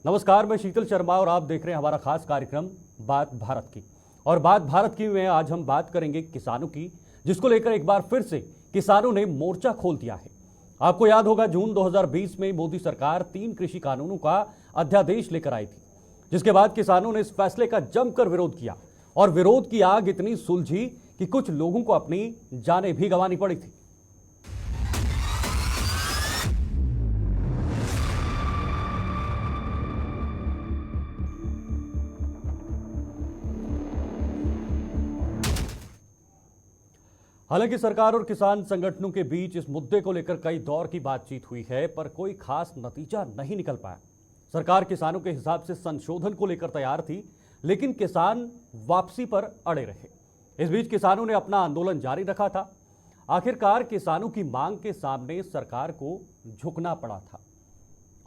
नमस्कार, मैं शीतल शर्मा और आप देख रहे हैं हमारा खास कार्यक्रम बात भारत की। और बात भारत की में आज हम बात करेंगे किसानों की, जिसको लेकर एक बार फिर से किसानों ने मोर्चा खोल दिया है। आपको याद होगा जून 2020 में मोदी सरकार 3 कृषि कानूनों का अध्यादेश लेकर आई थी, जिसके बाद किसानों ने इस फैसले का जमकर विरोध किया और विरोध की आग इतनी सुलझी कि कुछ लोगों को अपनी जानें भी गंवानी पड़ी थी। हालांकि सरकार और किसान संगठनों के बीच इस मुद्दे को लेकर कई दौर की बातचीत हुई है, पर कोई खास नतीजा नहीं निकल पाया। सरकार किसानों के हिसाब से संशोधन को लेकर तैयार थी, लेकिन किसान वापसी पर अड़े रहे। इस बीच किसानों ने अपना आंदोलन जारी रखा था। आखिरकार किसानों की मांग के सामने सरकार को झुकना पड़ा था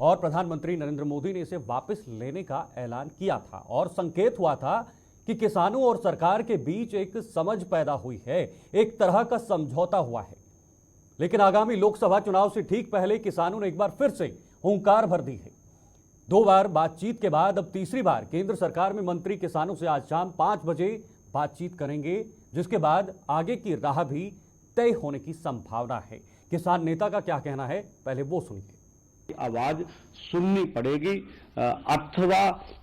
और प्रधानमंत्री नरेंद्र मोदी ने इसे वापस लेने का ऐलान किया था और संकेत हुआ था कि किसानों और सरकार के बीच एक समझ पैदा हुई है, एक तरह का समझौता हुआ है। लेकिन आगामी लोकसभा चुनाव से ठीक पहले किसानों ने एक बार फिर से हुंकार भर दी है। 2 बार बातचीत के बाद अब तीसरी बार केंद्र सरकार में मंत्री किसानों से आज शाम 5 बजे बातचीत करेंगे, जिसके बाद आगे की राह भी तय होने की संभावना है। किसान नेता का क्या कहना है, पहले वो सुनिए। आवाज सुननी पड़ेगी, अथवा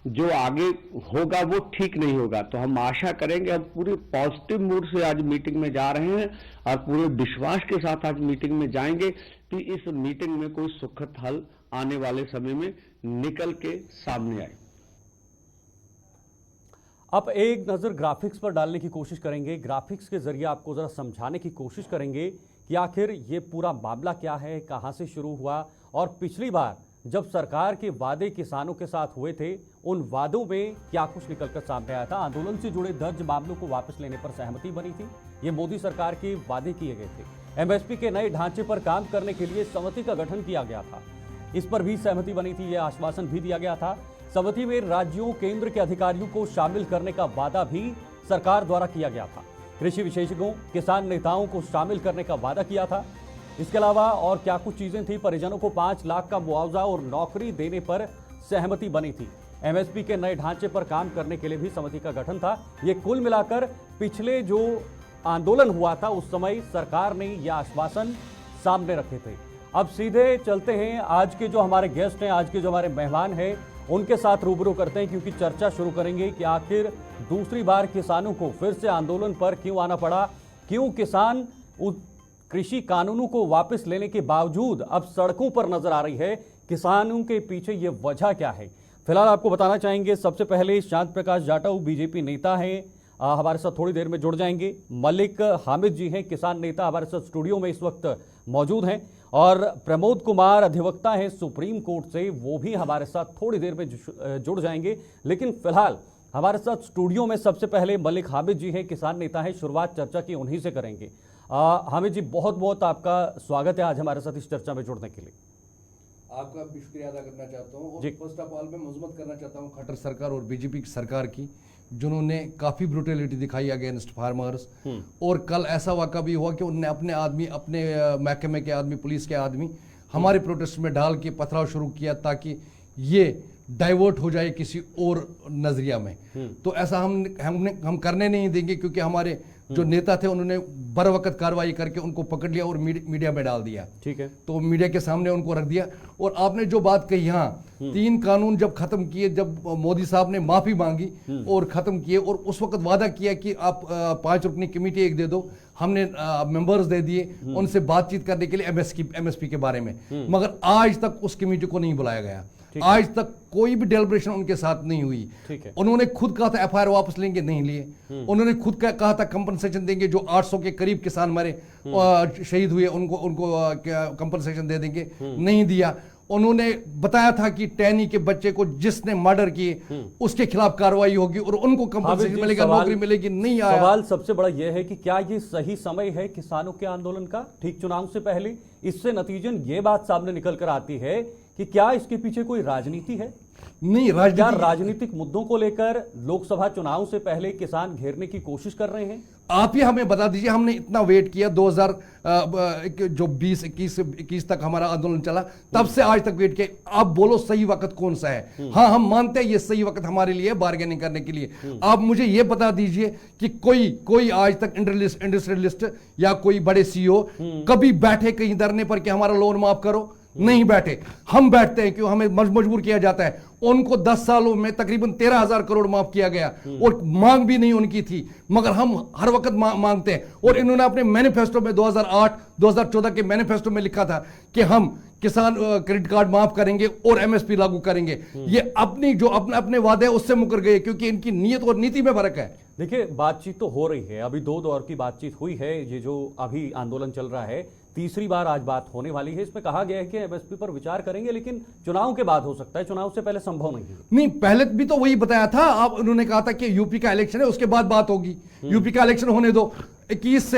जो आगे होगा वो ठीक नहीं होगा। तो हम आशा करेंगे, हम पूरे पॉजिटिव मूड से आज मीटिंग में जा रहे हैं और पूरे विश्वास के साथ आज मीटिंग में जाएंगे कि इस मीटिंग में कोई सुखद हल आने वाले समय में निकल के सामने आए। अब एक नजर ग्राफिक्स पर डालने की कोशिश करेंगे। ग्राफिक्स के जरिए आपको जरा समझाने की कोशिश करेंगे कि आखिर ये पूरा मामला क्या है, कहां से शुरू हुआ और पिछली बार जब सरकार के वादे किसानों के साथ हुए थे, उन वादों में क्या कुछ निकलकर सामने आया था। आंदोलन से जुड़े दर्ज मामलों को वापस लेने पर सहमति बनी थी। ये मोदी सरकार के वादे किए गए थे। एमएसपी के नए ढांचे पर काम करने के लिए समिति का गठन किया गया था, इस पर भी सहमति बनी थी। यह आश्वासन भी दिया गया था। समिति में राज्यों, केंद्र के अधिकारियों को शामिल करने का वादा भी सरकार द्वारा किया गया था। कृषि विशेषज्ञों, किसान नेताओं को शामिल करने का वादा किया था। इसके अलावा और क्या कुछ चीजें थी। परिजनों को 5 लाख का मुआवजा और नौकरी देने पर सहमति बनी थी। एमएसपी के नए ढांचे पर काम करने के लिए भी समिति का गठन था। ये कुल मिलाकर पिछले जो आंदोलन हुआ था उस समय सरकार ने यह आश्वासन सामने रखे थे। अब सीधे चलते हैं, आज के जो हमारे गेस्ट हैं, आज के जो हमारे मेहमान हैं, उनके साथ रूबरू करते हैं, क्योंकि चर्चा शुरू करेंगे कि आखिर दूसरी बार किसानों को फिर से आंदोलन पर क्यों आना पड़ा, क्यों किसान कृषि कानूनों को वापस लेने के बावजूद अब सड़कों पर नजर आ रही है। किसानों के पीछे ये वजह क्या है, फिलहाल आपको बताना चाहेंगे। सबसे पहले शांत प्रकाश जाटव बीजेपी नेता हैं, हमारे साथ थोड़ी देर में जुड़ जाएंगे। मलिक हामिद जी हैं, किसान नेता, हमारे साथ स्टूडियो में इस वक्त मौजूद हैं। और प्रमोद कुमार अधिवक्ता हैं सुप्रीम कोर्ट से, वो भी हमारे साथ थोड़ी देर में जुड़ जाएंगे। लेकिन फिलहाल हमारे साथ स्टूडियो में सबसे पहले मलिक हामिद जी हैं, किसान नेता हैं। शुरुआत चर्चा की उन्हीं से करेंगे। हामिद जी, बहुत बहुत आपका स्वागत है आज हमारे साथ इस चर्चा में जुड़ने के लिए। आपका भी शुक्रिया अदा करना चाहता हूँ और फर्स्ट ऑफ ऑल मैं मजम्मत करना चाहता हूँ खट्टर सरकार और बीजेपी की सरकार की, जिन्होंने काफ़ी ब्रूटलिटी दिखाई अगेंस्ट फार्मर्स। और कल ऐसा वाक़ा भी हुआ कि उन्होंने अपने आदमी, अपने महकमे के आदमी, पुलिस के आदमी हमारे प्रोटेस्ट में डाल के पथराव शुरू किया ताकि ये डाइवर्ट हो जाए किसी और नजरिया में। तो ऐसा हम करने नहीं देंगे, क्योंकि हमारे जो नेता थे उन्होंने बर वक्त कार्रवाई करके उनको पकड़ लिया और मीडिया में डाल दिया। ठीक है, तो मीडिया के सामने उनको रख दिया। और आपने जो बात कही, यहाँ 3 कानून जब खत्म किए, जब मोदी साहब ने माफी मांगी और खत्म किए, और उस वक्त वादा किया कि आप 5 रुकनी कमेटी एक दे दो, हमने मेंबर्स दे दिए उनसे बातचीत करने के लिए एमएसपी के बारे में, मगर आज तक उस कमेटी को नहीं बुलाया गया। आज तक कोई भी डेलिब्रेशन उनके साथ नहीं हुई। उन्होंने खुद कहा था एफआईआर वापस लेंगे, नहीं लिए। उन्होंने खुद कहा था कंपनसेशन देंगे, जो 800 के करीब किसान मरे, शहीद हुए, उनको कंपनसेशन दे देंगे, नहीं दिया। उन्होंने बताया था कि टैनी के बच्चे को जिसने मर्डर किए उसके खिलाफ कार्रवाई होगी और उनको कंपनसेशन मिलेगा, नौकरी मिलेगी, नहीं आया। सवाल सबसे बड़ा यह है कि क्या ये सही समय है किसानों के आंदोलन का, ठीक चुनाव से पहले? इससे नतीजन ये बात सामने निकल कर आती है कि क्या इसके पीछे कोई राजनीति है? नहीं, क्या राजनीतिक मुद्दों को लेकर लोकसभा चुनाव से पहले किसान घेरने की कोशिश कर रहे हैं? आप ही हमें बता दीजिए, हमने इतना वेट किया 2000 जो 20-21 तक हमारा आंदोलन चला, तब से आज तक वेट किया। आप बोलो सही वक्त कौन सा है? हाँ, हम मानते हैं ये सही वक्त हमारे लिए बार्गेनिंग करने के लिए। आप मुझे ये बता दीजिए कि कोई आज तक इंडस्ट्रियलिस्ट या कोई बड़े सीईओ कभी बैठे कहीं धरने पर कि हमारा लोन माफ करो? नहीं बैठे। हम बैठते हैं क्यों? हमें मजबूर किया जाता है। उनको 10 सालों में तकरीबन 13,000 करोड़ माफ किया गया और मांग भी नहीं उनकी थी, मगर हम हर वक्त मांगते हैं। और इन्होंने अपने मैनिफेस्टो में 2008-2014 के मैनिफेस्टो में लिखा था कि हम किसान क्रेडिट कार्ड माफ करेंगे और एमएसपी लागू करेंगे। ये अपनी जो अपने वादे हैं उससे मुकर गए, क्योंकि इनकी नीयत और नीति में फर्क है। देखिए, बातचीत तो हो रही है, अभी 2 दौर की बातचीत हुई है। ये जो अभी आंदोलन चल रहा है, तीसरी बार आज बात होने वाली है। इसमें कहा गया है कि एमएसपी पर विचार करेंगे, लेकिन चुनाव के बाद हो सकता है, चुनाव से पहले संभव नहीं है। नहीं, पहले भी तो वही बताया था। आप उन्होंने कहा था कि यूपी का इलेक्शन है, उसके बाद बात होगी। यूपी का इलेक्शन होने दो। 21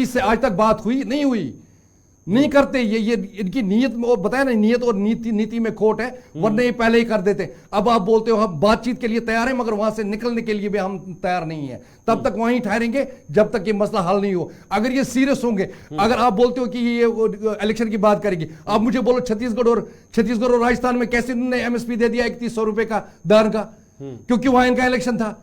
से आज तक बात हुई नहीं हुई। नहीं करते ये इनकी नीयत में, और बताया ना, नीयत और नीति में खोट है, वरना ये पहले ही कर देते। अब आप बोलते हो हम बातचीत के लिए तैयार हैं, मगर वहां से निकलने के लिए भी हम तैयार नहीं है। तब तक वहीं ठहरेंगे जब तक ये मसला हल नहीं हो। अगर ये सीरियस होंगे, अगर आप बोलते हो कि ये इलेक्शन की बात करेंगे, आप मुझे बोलो छत्तीसगढ़ और राजस्थान में कैसे इन्होंने एमएसपी दे दिया 3100 रुपए का धान का? क्योंकि वहां इनका इलेक्शन था।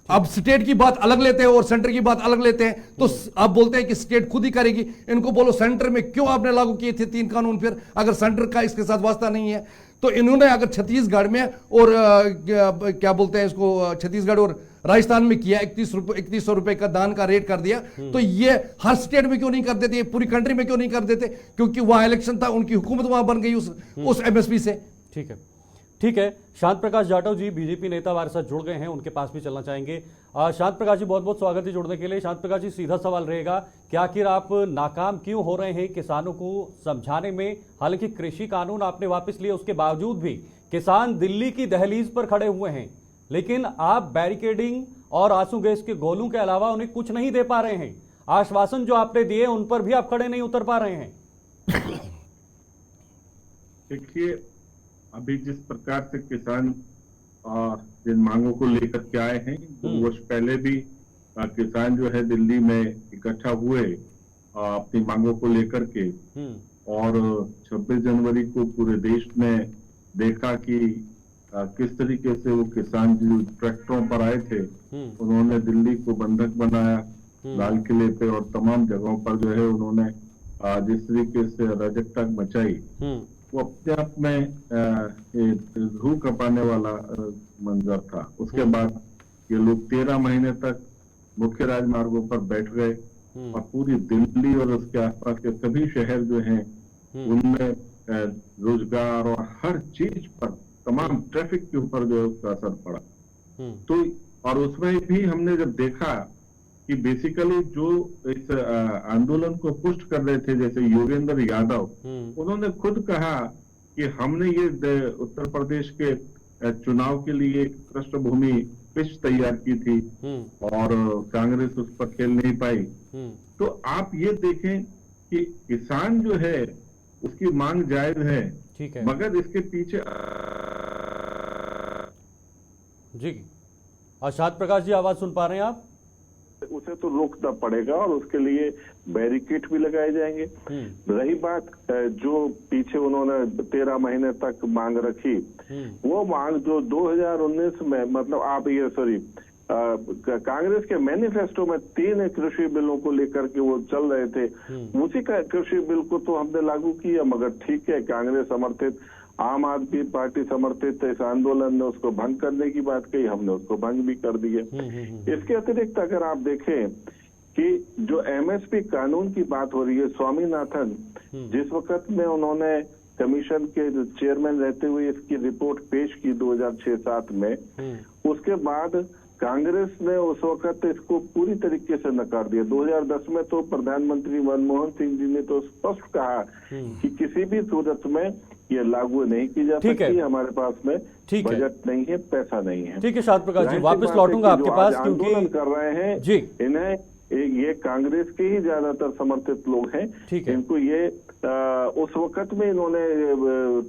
अब स्टेट की बात अलग लेते हैं और सेंटर की बात अलग लेते हैं, तो आप बोलते हैं कि स्टेट खुद ही करेगी। इनको बोलो सेंटर में क्यों आपने लागू किए थे 3 कानून, फिर अगर सेंटर का इसके साथ वास्ता नहीं है? तो इन्होंने अगर छत्तीसगढ़ में और क्या बोलते हैं इसको, छत्तीसगढ़ और राजस्थान में किया 3100 रुपए का दान का रेट कर दिया, तो ये हर स्टेट में क्यों नहीं कर देते? पूरी कंट्री में क्यों नहीं कर देते? क्योंकि वहां इलेक्शन था, उनकी हुकूमत वहां बन गई उस एमएसपी से। ठीक है। शांत प्रकाश जाटव जी बीजेपी नेता हमारे साथ जुड़ गए हैं, उनके पास भी चलना चाहेंगे। शांत प्रकाश जी, बहुत बहुत स्वागत है जुड़ने के लिए। शांत प्रकाश जी, सीधा सवाल रहेगा कि आखिर आप नाकाम क्यों हो रहे हैं किसानों को समझाने में? हालांकि कृषि कानून आपने वापस लिए, उसके बावजूद भी किसान दिल्ली की दहलीज पर खड़े हुए हैं, लेकिन आप बैरिकेडिंग और आंसू गैस के गोलों के अलावा उन्हें कुछ नहीं दे पा रहे हैं। आश्वासन जो आपने दिए उन पर भी आप खड़े नहीं उतर पा रहे हैं। देखिए, अभी जिस प्रकार से किसान जिन मांगों को लेकर के आए हैं, 2 वर्ष पहले भी किसान जो है दिल्ली में इकट्ठा हुए अपनी मांगों को लेकर के, और 26 जनवरी को पूरे देश में देखा कि किस तरीके से वो किसान जो ट्रैक्टरों पर आए थे, उन्होंने दिल्ली को बंधक बनाया, लाल किले पे और तमाम जगहों पर जो है उन्होंने जिस तरीके से अराजकता मचाई, वो अपने आप में रूह कपाने वाला मंजर था। उसके बाद ये लोग 13 महीने तक मुख्य राजमार्गों पर बैठ गए और पूरी दिल्ली और उसके आसपास के सभी शहर जो हैं उनमें रोजगार और हर चीज पर, तमाम ट्रैफिक के ऊपर जो है उसका असर पड़ा। तो और उसमें भी हमने जब देखा कि बेसिकली जो इस आंदोलन को पुष्ट कर रहे थे, जैसे योगेंद्र यादव, उन्होंने खुद कहा कि हमने ये उत्तर प्रदेश के चुनाव के लिए एक पृष्ठभूमि पिच तैयार की थी और कांग्रेस उस पर खेल नहीं पाई। तो आप ये देखें कि किसान जो है उसकी मांग जायज है, मगर इसके पीछे जी शांत प्रकाश जी, आवाज सुन पा रहे हैं आप? उसे तो रोकना पड़ेगा और उसके लिए बैरिकेड भी लगाए जाएंगे। रही बात जो पीछे उन्होंने 13 महीने तक मांग रखी, वो मांग जो 2019 में, मतलब आप ये कांग्रेस के मैनिफेस्टो में 3 कृषि बिलों को लेकर के वो चल रहे थे, उसी का कृषि बिल को तो हमने लागू किया। मगर ठीक है, कांग्रेस समर्थित, आम आदमी पार्टी समर्थित इस आंदोलन ने उसको भंग करने की बात कही, हमने उसको भंग भी कर दिए। इसके अतिरिक्त अगर आप देखें कि जो एमएसपी कानून की बात हो रही है, स्वामीनाथन जिस वक्त में उन्होंने कमीशन के चेयरमैन रहते हुए इसकी रिपोर्ट पेश की 2006-07 में, उसके बाद कांग्रेस ने उस वक्त इसको पूरी तरीके से नकार दिया। 2010 में तो प्रधानमंत्री मनमोहन सिंह जी ने तो स्पष्ट कहा कि किसी भी सूरत में ये लागू नहीं की जा सकती, हमारे पास में बजट नहीं है, पैसा नहीं है। ठीक है शांत प्रकाश जी, वापस लौटूंगा आपके पास, क्योंकि आंदोलन कर रहे हैं जी, इन्हें ये कांग्रेस के ही ज्यादातर समर्थित लोग हैं, इनको ये उस वक्त में इन्होंने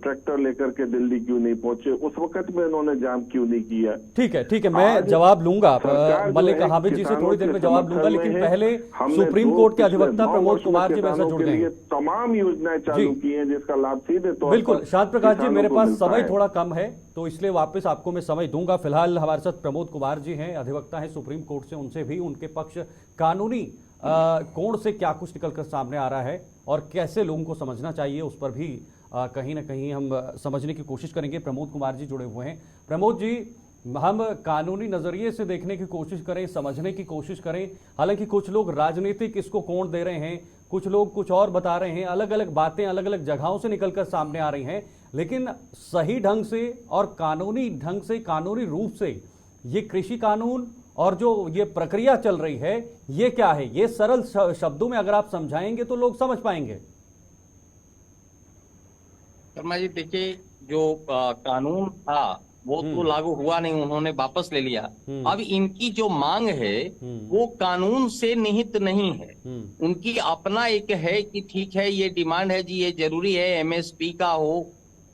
ट्रैक्टर लेकर के दिल्ली क्यों नहीं पहुंचे, उस वक्त में इन्होंने जाम क्यों नहीं किया। ठीक है, मैं जवाब लूंगा सरकार मलिक जो है हामिद जी से थोड़ी देर में जवाब लूंगा, समर्थन लेकिन में है। पहले हमने सुप्रीम कोर्ट के अधिवक्ता 9 प्रमोद वर्षों में कुमार जी मेरे साथ किसानों जुड़ के गए लिए हैं। तमाम योजनाएं चालू की हैं जिसका लाभ सीधे तौर बिल्कुल पर शांत प्रकाश जी, किसानों मेरे को पास मिलता समय है। थोड़ा कम है तो इसलिए वापस आपको मैं समय दूंगा। फिलहाल हमारे साथ प्रमोद कुमार जी हैं, अधिवक्ता हैं सुप्रीम कोर्ट से, उनसे भी उनके पक्ष कानूनी कोण से क्या कुछ निकलकर सामने आ रहा है और कैसे लोगों को समझना चाहिए उस पर भी कहीं ना कहीं हम समझने की कोशिश करेंगे। प्रमोद कुमार जी जुड़े हुए हैं। प्रमोद जी, हम कानूनी नजरिए से देखने की कोशिश करें, समझने की कोशिश करें। हालांकि कुछ लोग राजनीतिक इसको कोण दे रहे हैं, कुछ लोग कुछ और बता रहे हैं, अलग अलग बातें अलग अलग जगहों से निकलकर सामने आ रही हैं, लेकिन सही ढंग से और कानूनी ढंग से, कानूनी रूप से ये कृषि कानून और जो ये प्रक्रिया चल रही है ये क्या है, ये सरल शब्दों में अगर आप समझाएंगे तो लोग समझ पाएंगे। शर्मा जी, देखिए जो कानून था वो तो लागू हुआ नहीं, उन्होंने वापस ले लिया। अब इनकी जो मांग है वो कानून से निहित नहीं है। उनकी अपना एक है कि ठीक है ये डिमांड है जी, ये जरूरी है एमएसपी का हो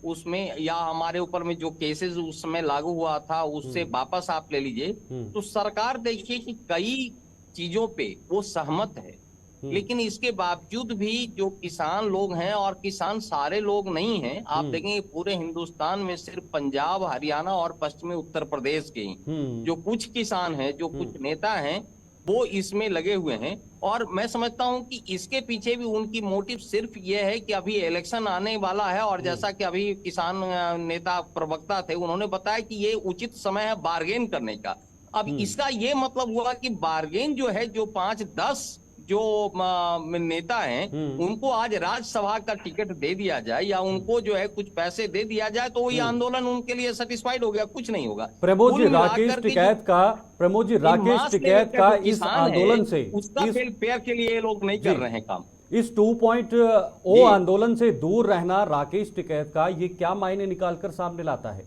उसमें, या हमारे ऊपर में जो केसेस उस समय लागू हुआ था उससे वापस आप ले लीजिए। तो सरकार देखिए कि कई चीजों पे वो सहमत है, लेकिन इसके बावजूद भी जो किसान लोग हैं, और किसान सारे लोग नहीं हैं, आप देखेंगे पूरे हिंदुस्तान में सिर्फ पंजाब, हरियाणा और पश्चिमी उत्तर प्रदेश के जो कुछ किसान हैं, जो कुछ नेता हैं, वो इसमें लगे हुए हैं। और मैं समझता हूं कि इसके पीछे भी उनकी मोटिव सिर्फ ये है कि अभी इलेक्शन आने वाला है, और जैसा कि अभी किसान नेता प्रवक्ता थे उन्होंने बताया कि ये उचित समय है बार्गेन करने का। अब इसका ये मतलब हुआ कि बार्गेन जो है, जो 5-10 जो नेता हैं उनको आज राज्यसभा का टिकट दे दिया जाए, या उनको जो है कुछ पैसे दे दिया जाए, तो ये आंदोलन उनके लिए सेटिस्फाइड हो गया, कुछ नहीं होगा। प्रमोद जी, राकेश टिकैत का इस आंदोलन से, उसका वेलफेयर के लिए ये लोग नहीं कर रहे हैं काम। इस 2.0 आंदोलन से दूर रहना राकेश टिकैत का ये क्या मायने निकालकर सामने लाता है?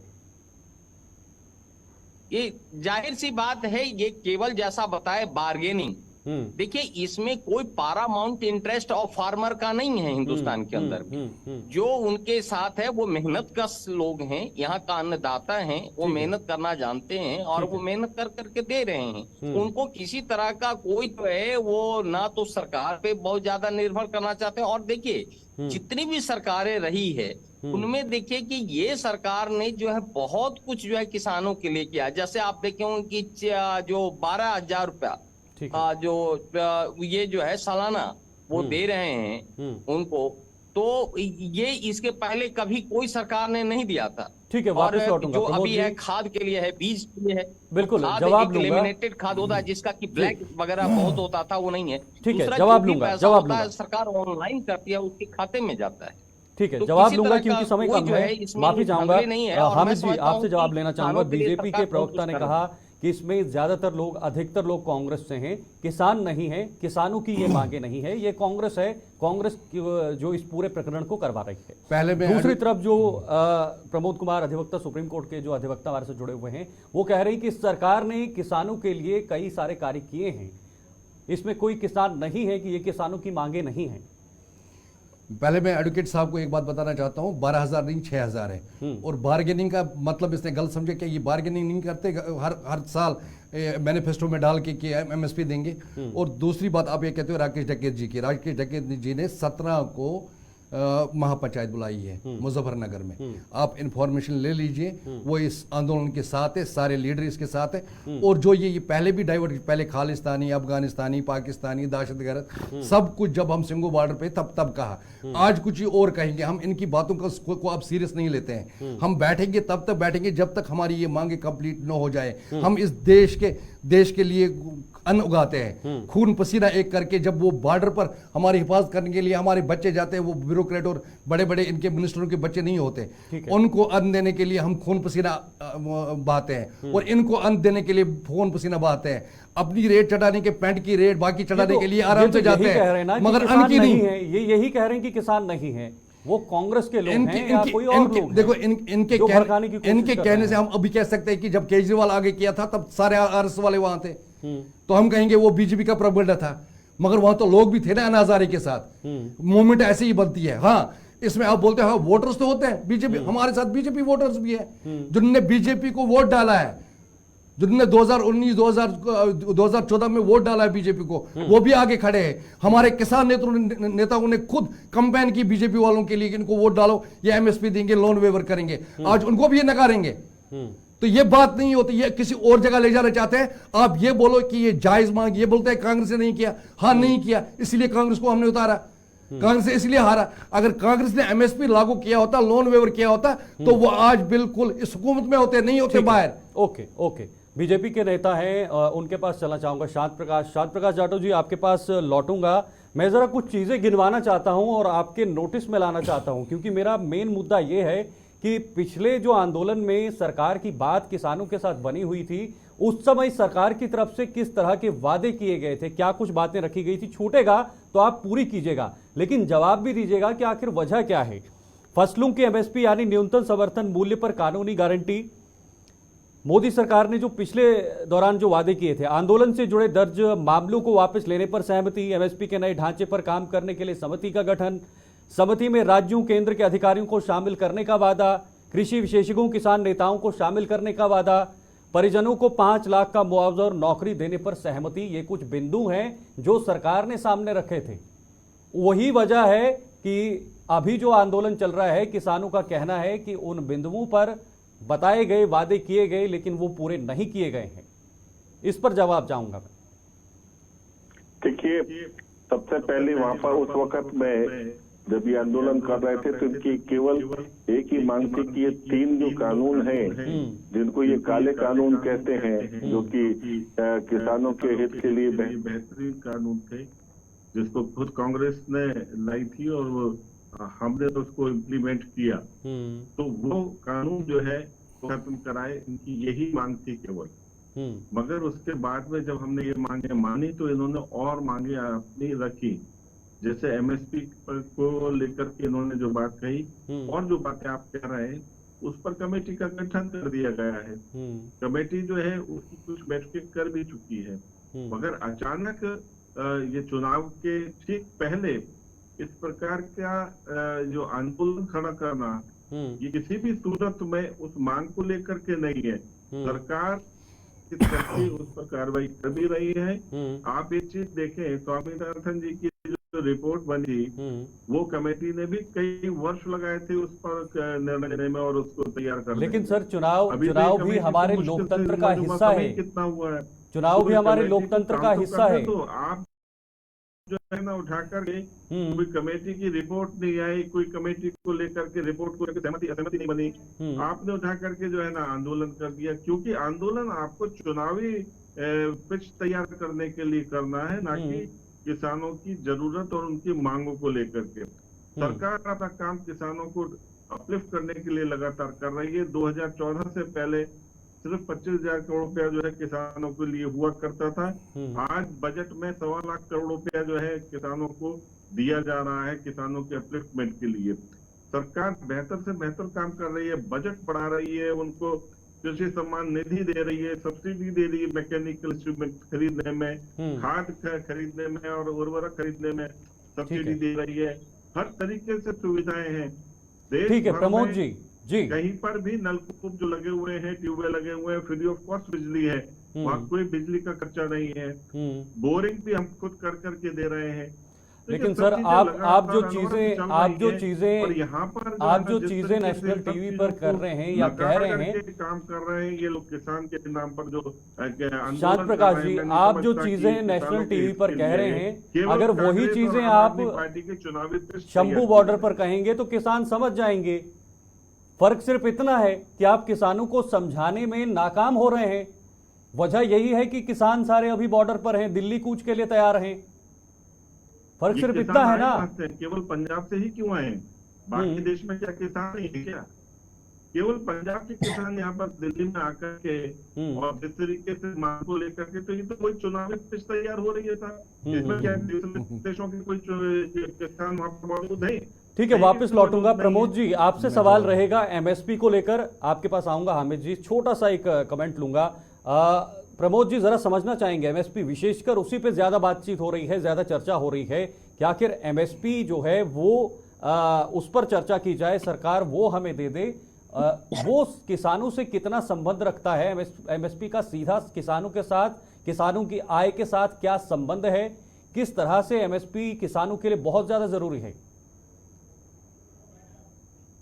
ये जाहिर सी बात है, ये केवल जैसा बताए बार्गेनिंग। देखिए इसमें कोई पारामाउंट इंटरेस्ट ऑफ फार्मर का नहीं है हिंदुस्तान के अंदर में। जो उनके साथ है वो मेहनत कश लोग हैं, यहाँ का अन्नदाता हैं, वो मेहनत करना जानते हैं और वो मेहनत कर करके दे रहे हैं। उनको किसी तरह का कोई तो है वो ना तो सरकार पे बहुत ज्यादा निर्भर करना चाहते हैं। और देखिए जितनी भी सरकारें रही है उनमें देखिए कि ये सरकार ने जो है बहुत कुछ जो है किसानों के लिए किया। जैसे आप देखे होंगे कि जो 12,000 रुपया जो ये जो है सालाना वो दे रहे हैं उनको, तो ये इसके पहले कभी कोई सरकार ने नहीं दिया था। ठीक है, वापस लौटूंगा। जो अभी है खाद के लिए है, बीज के लिए है, बिल्कुल खाद जवाब एक लूंगा। लेमिनेटेड खाद होता है जिसका कि ब्लैक वगैरह बहुत होता था, वो नहीं है। ठीक है, दूसरा जवाब जो भी लूंगा, पैसा जवाब होता है लूंगा। सरकार ऑनलाइन करती है, उसके खाते में जाता है। ठीक है, तो जवाब किसी लूंगा तरह क्योंकि का समय कोई कम जो है, है इसमें माफी चाहूंगा। धंधले नहीं है। और हामिद मैं जी, समझता आपसे हूं जवाब कि लेना चाहूंगा। किसानों के लिए बीजेपी के सरकार प्रवक्ता ने बहुत कुछ कहा कि इसमें ज्यादातर लोग, अधिकतर लोग कांग्रेस से हैं, किसान नहीं है, किसानों की ये मांगे नहीं है, ये कांग्रेस है, कांग्रेस जो इस पूरे प्रकरण को करवा रही है। पहले में दूसरी तरफ जो प्रमोद कुमार अधिवक्ता, सुप्रीम कोर्ट के जो अधिवक्ता हमारे से जुड़े हुए हैं, वो कह रहे हैं कि सरकार ने किसानों के लिए कई सारे कार्य किए हैं, इसमें कोई किसान नहीं है कि ये किसानों की मांगे नहीं है। पहले मैं एडवोकेट साहब को एक बात बताना चाहता हूं, 12,000 नहीं 6,000 है। और बार्गेनिंग का मतलब इसने गलत समझे कि ये बार्गेनिंग नहीं करते, हर साल मैनिफेस्टो में डाल के कि एमएसपी देंगे। और दूसरी बात आप ये कहते हो राकेश डकैत जी की, राकेश डकैत जी ने 17 को महापंचायत बुलाई है मुजफ्फरनगर में। आप इंफॉर्मेशन ले लीजिए, वो इस आंदोलन के साथ है, सारे लीडर इसके साथ है। और जो ये पहले भी डाइवर्ट, पहले खालिस्तानी, अफगानिस्तानी, पाकिस्तानी, दहशतगर्द सब कुछ जब हम सिंगो बॉर्डर पे तब कहा, आज कुछ और कहेंगे। हम इनकी बातों को अब सीरियस नहीं लेते हैं। हम बैठेंगे तब तक बैठेंगे जब तक हमारी ये मांगे कंप्लीट न हो जाए। हम इस देश के लिए अन्न उगाते हैं, खून पसीना एक करके। जब वो बॉर्डर पर हमारी हिफाजत करने के लिए हमारे बच्चे जाते हैं, वो ब्यूरोक्रेट और बड़े बड़े इनके मिनिस्टरों के बच्चे नहीं होते, उनको अन्न देने के लिए हम खून पसीना बहाते हैं, और इनको अन्न देने के लिए खून पसीना बहाते हैं। अपनी रेट चढ़ाने के, पैंट की रेट बाकी चढ़ाने के लिए आराम से जाते हैं, मगर अन्न की नहीं है। ये यही कह रहे हैं कि किसान नहीं है, वो कांग्रेस के लोग हैं या कोई और लोग हैं? देखो इनके कहने से हम अभी कह सकते हैं कि जब केजरीवाल आगे किया था तब सारे आरएस वाले वहां थे, तो हम कहेंगे वो बीजेपी का प्रोपेगेंडा था। मगर वहां तो लोग भी थे ना अन्ना हजारे के साथ। मूवमेंट ऐसे ही बनती है। हाँ, इसमें आप बोलते हैं वोटर्स तो होते हैं, बीजेपी हमारे साथ बीजेपी वोटर्स भी है जिन्होंने बीजेपी को वोट डाला है, जिन्होंने 2019 2014 में वोट डाला है बीजेपी को, वो भी आगे खड़े हैं। हमारे किसान नेताओं ने खुद कंपेन की बीजेपी वालों के लिए कि इनको वोट डालो, ये एमएसपी देंगे, लोन वेवर करेंगे। आज उनको भी ये नकारेंगे। तो ये बात नहीं होती, ये किसी और जगह ले जाना चाहते हैं। आप ये बोलो कि ये जायज मांग, ये बोलते हैं कांग्रेस ने नहीं किया। हाँ, नहीं किया, इसलिए कांग्रेस को हमने उतारा, कांग्रेस ने इसलिए हारा। अगर कांग्रेस ने एमएसपी लागू किया होता, लोन वेवर किया होता, तो वो आज बिल्कुल इस हुकूमत में होते, नहीं होते बाहर। ओके ओके, बीजेपी के नेता हैं, उनके पास चलना चाहूंगा। शांत प्रकाश जाटव जी, आपके पास लौटूंगा। मैं जरा कुछ चीजें गिनवाना चाहता हूं और आपके नोटिस में लाना चाहता हूं, क्योंकि मेरा मेन मुद्दा यह है कि पिछले जो आंदोलन में सरकार की बात किसानों के साथ बनी हुई थी, उस समय सरकार की तरफ से किस तरह के वादे किए गए थे, क्या कुछ बातें रखी गई थी। छूटेगा तो आप पूरी कीजिएगा, लेकिन जवाब भी दीजिएगा कि आखिर वजह क्या है। फसलों की एमएसपी यानी न्यूनतम समर्थन मूल्य पर कानूनी गारंटी, मोदी सरकार ने जो पिछले दौरान जो वादे किए थे, आंदोलन से जुड़े दर्ज मामलों को वापस लेने पर सहमति, एमएसपी के नए ढांचे पर काम करने के लिए समिति का गठन, समिति में राज्यों केंद्र के अधिकारियों को शामिल करने का वादा, कृषि विशेषज्ञों किसान नेताओं को शामिल करने का वादा, परिजनों को 5 लाख का मुआवजा और नौकरी देने पर सहमति। ये कुछ बिंदु हैं जो सरकार ने सामने रखे थे। वही वजह है कि अभी जो आंदोलन चल रहा है, किसानों का कहना है कि उन बिंदुओं पर बताए गए वादे किए गए, लेकिन वो पूरे नहीं किए गए हैं। इस पर जवाब चाहूंगा मैं। देखिए, सबसे पहले वहां पर उस वक्त में जब ये आंदोलन कर रहे थे तो इनकी केवल एक ही मांग थी कि ये 3 जो कानून हैं, जिनको ये काले कानून कहते हैं, जो कि किसानों के हित के लिए बेहतरीन कानून थे, जिसको खुद कांग्रेस ने लाई थी और हमने तो उसको इम्प्लीमेंट किया, तो वो कानून जो है खत्म कराए, इनकी यही मांग थी केवल। मगर उसके बाद में जब हमने ये मांगे मानी तो इन्होंने और मांगे अपनी रखी, जैसे एमएसपी को लेकर के इन्होंने जो बात कही और जो बातें आप कह रहे हैं, उस पर कमेटी का गठन कर दिया गया है। कमेटी जो है उसकी कुछ बैठकें कर भी चुकी है, मगर अचानक ये चुनाव के ठीक पहले इस प्रकार का जो आंदोलन खड़ा करना, ये किसी भी सूरत में उस मांग को लेकर के नहीं है। सरकार उस पर कार्रवाई कर भी रही है। आप एक चीज देखें, स्वामीनाथन जी की जो रिपोर्ट बनी, वो कमेटी ने भी कई वर्ष लगाए थे उस पर निर्णय लेने में और उसको तैयार करने। लेकिन सर, चुनाव भी हमारे लोकतंत्र का हिस्सा है। कितना हुआ है, चुनाव भी हमारे लोकतंत्र का हिस्सा है। तो आप जो है ना उठा करके कोई कमेटी की रिपोर्ट नहीं आई, कोई कमेटी को लेकर के रिपोर्ट को लेकर सहमति नहीं बनी, आपने उठा करके जो है ना आंदोलन कर दिया, क्योंकि आंदोलन आपको चुनावी पिच तैयार करने के लिए करना है, ना कि किसानों की जरूरत और उनकी मांगों को लेकर के। सरकार अपना काम किसानों को अपलिफ्ट करने के लिए लगातार कर रही है। 2014 से पहले सिर्फ 25,000 करोड़ रुपया जो है किसानों के लिए हुआ करता था। आज बजट में 1.25 लाख करोड़ रुपया जो है किसानों को दिया जा रहा है, किसानों के अपलिफ्टमेंट के लिए। सरकार बेहतर से बेहतर काम कर रही है, बजट बढ़ा रही है, उनको कृषि सम्मान निधि दे रही है, सब्सिडी दे रही है मैकेनिकल इंस्ट्रूमेंट खरीदने में, खाद खरीदने में और उर्वरक खरीदने में सब्सिडी दे रही है। हर तरीके से सुविधाएं हैं। ठीक है प्रमोद जी, कहीं पर भी नलकूप जो लगे हुए हैं, ट्यूबवेल लगे हुए हैं, फ्री ऑफ कॉस्ट बिजली है, वहाँ कोई बिजली का खर्चा नहीं है। बोरिंग भी हम खुद कर करके दे रहे हैं। लेकिन सर, आप जो चीजें नेशनल टीवी पर कर रहे हैं या कह रहे हैं, काम कर रहे हैं ये लोग किसान के नाम पर जो शांत प्रकाश जी, आप जो चीजें नेशनल टीवी पर कह रहे हैं, अगर वही चीजें आप पार्टी के चुनावी शंभू बॉर्डर पर कहेंगे तो किसान समझ जाएंगे। फर्क सिर्फ इतना है कि आप किसानों को समझाने में नाकाम हो रहे हैं। वजह यही है कि किसान सारे अभी बॉर्डर पर हैं, दिल्ली कूच के लिए तैयार हैं। फर्क सिर्फ इतना है ना। केवल पंजाब से ही क्यों आए? बाकी देश में क्या किसान नहीं है क्या? केवल पंजाब के किसान यहाँ पर दिल्ली में आकर के और जिस तरीके से मांग को लेकर के, तो ये तो कोई चुनावी पिच तैयार हो रही है था। इसमें क्या देशों के कोई किसान वहाँ पर मौजूद है? ठीक है, वापस लौटूंगा। प्रमोद जी, आपसे सवाल रहेगा एमएसपी को लेकर, आपके पास आऊंगा। हामिद जी, छोटा सा एक कमेंट लूंगा। प्रमोद जी जरा समझना चाहेंगे, एमएसपी विशेषकर उसी पे ज्यादा बातचीत हो रही है, ज्यादा चर्चा हो रही है कि आखिर एमएसपी जो है वो उस पर चर्चा की जाए, सरकार वो हमें दे दे। वो किसानों से कितना संबंध रखता है? एमएसपी का सीधा किसानों के साथ, किसानों की आय के साथ क्या संबंध है? किस तरह से एमएसपी किसानों के लिए बहुत ज्यादा जरूरी है?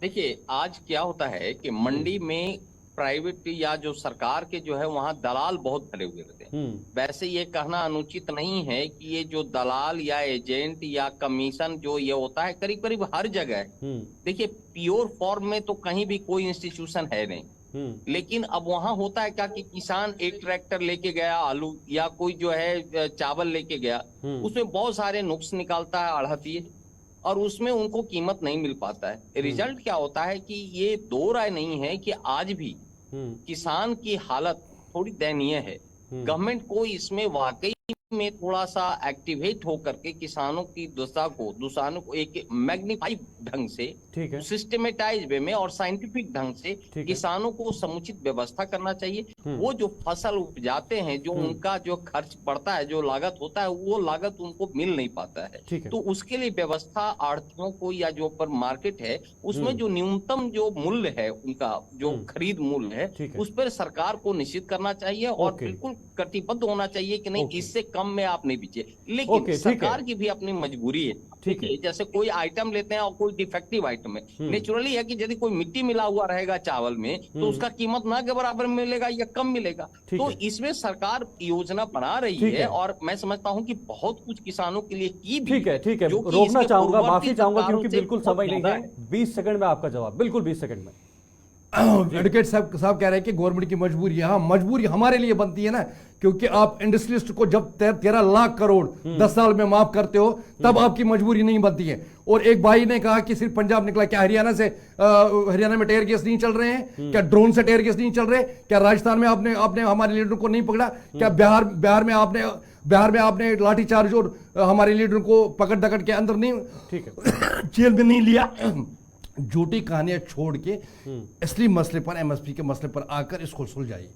देखिए, आज क्या होता है कि मंडी में प्राइवेट या जो सरकार के जो है वहां दलाल बहुत भरे हुए रहते हैं। वैसे ये कहना अनुचित नहीं है कि ये जो दलाल या एजेंट या कमीशन जो ये होता है करीब करीब हर जगह है। देखिए, प्योर फॉर्म में तो कहीं भी कोई इंस्टीट्यूशन है नहीं, लेकिन अब वहां होता है क्या कि किसान एक ट्रैक्टर लेके गया आलू या कोई जो है चावल लेके गया, उसमें बहुत सारे नुक्स निकालता है आढ़तिये और उसमें उनको कीमत नहीं मिल पाता है। रिजल्ट क्या होता है कि ये दो राय नहीं है कि आज भी किसान की हालत थोड़ी दयनीय है। गवर्नमेंट को इसमें वाकई में थोड़ा सा एक्टिवेट होकर के किसानों की दशा को एक मैग्नीफाइड ढंग से, सिस्टमेटाइज वे में और साइंटिफिक ढंग से किसानों को समुचित व्यवस्था करना चाहिए। वो जो फसल उपजाते हैं, जो उनका जो खर्च पड़ता है, जो लागत होता है, वो लागत उनको मिल नहीं पाता है। तो उसके लिए व्यवस्था आढ़तियों को या जो पर मार्केट है उसमें जो न्यूनतम जो मूल्य है, उनका जो खरीद मूल्य है, उस पर सरकार को निश्चित करना चाहिए और बिल्कुल कटिबद्ध होना चाहिए कि नहीं इससे कम में आप नहीं बेचिए। लेकिन सरकार की भी अपनी मजबूरी है। ठीक है, जैसे कोई आइटम लेते हैं और कोई डिफेक्टिव आइटम है, नेचुरली है कि यदि कोई मिट्टी मिला हुआ रहेगा चावल में तो उसका कीमत ना के बराबर मिलेगा या कम मिलेगा। तो इसमें सरकार योजना बना रही है और मैं समझता हूं कि बहुत कुछ किसानों के लिए की भी। ठीक है, रोकना चाहूंगा, माफी चाहूंगा क्योंकि बिल्कुल समय नहीं है। 20 सेकंड में आपका जवाब, बिल्कुल 20 सेकंड में। एडवोकेट साहब कह रहे हैं कि गवर्नमेंट की मजबूरी है। हाँ, मजबूरी हमारे लिए बनती है ना, क्योंकि आप इंडस्ट्रियलिस्ट को जब 13 लाख करोड़ 10 साल में माफ करते हो तब आपकी मजबूरी नहीं बनती है। और एक भाई ने कहा कि सिर्फ पंजाब निकला, क्या हरियाणा में टेयर गैस नहीं चल रहे हैं? क्या ड्रोन से टेयर गैस नहीं चल रहे? क्या राजस्थान में आपने हमारे लीडर को नहीं पकड़ा? क्या बिहार में आपने लाठीचार्ज और हमारे लीडर को पकड़ दकड़ के अंदर नहीं, जेल में नहीं लिया? झूठी कहानियां छोड़ के असली मसले पर, एमएसपी के मसले पर आकर इसको सुलझाइए।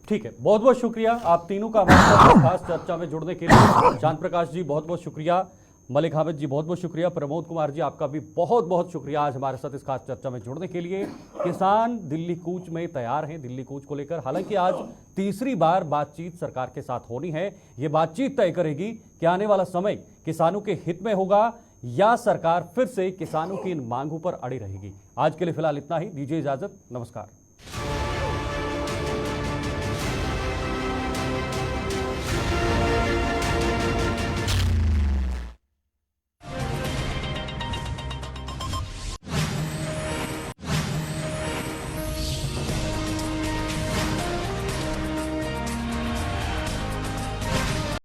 ठीक है, बहुत बहुत शुक्रिया आप तीनों का हमारे साथ खास चर्चा में जुड़ने के लिए। चांद प्रकाश जी बहुत बहुत शुक्रिया, मलिक हामिद जी बहुत बहुत शुक्रिया, प्रमोद कुमार जी आपका भी बहुत बहुत शुक्रिया आज हमारे साथ इस खास चर्चा में जुड़ने के लिए। किसान दिल्ली कूच में तैयार हैं, दिल्ली कूच को लेकर। हालांकि आज तीसरी बार बातचीत सरकार के साथ होनी है। ये बातचीत तय करेगी कि आने वाला समय किसानों के हित में होगा या सरकार फिर से किसानों की इन मांगों पर अड़ी रहेगी। आज के लिए फिलहाल इतना ही, दीजिए इजाजत, नमस्कार।